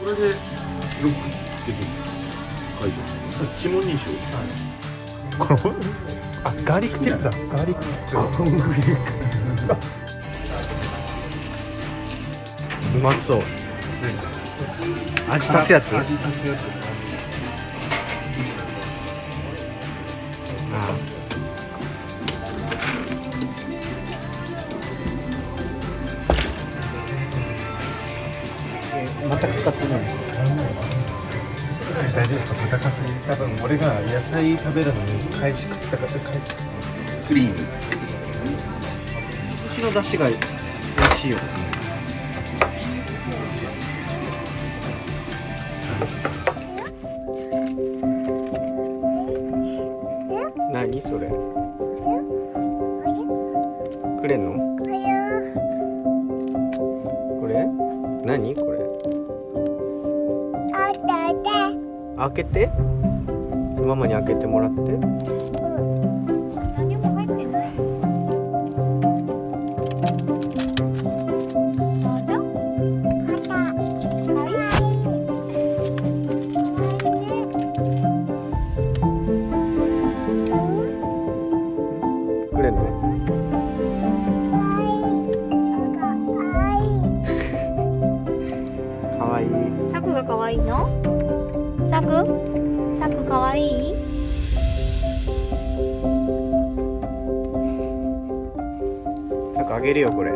それでロックって書いてある。指紋認証。このあ、ガーリックティップだ。ガーリックティップ。コングリーク。うまそう。味足すやつ。味足すやつ。全く使ってない。大丈夫ですか？豚かすに多分俺が野菜食べるのに返し食ったから返し。クリーム。寿司の出汁が美味しいよ。何それ？くれんの？これ？何これ？開けて？ママに開けてもらって。何も入ってない。くれんの？かわいい。サクが可愛いの？サク可愛い？なんかあげるよこれ。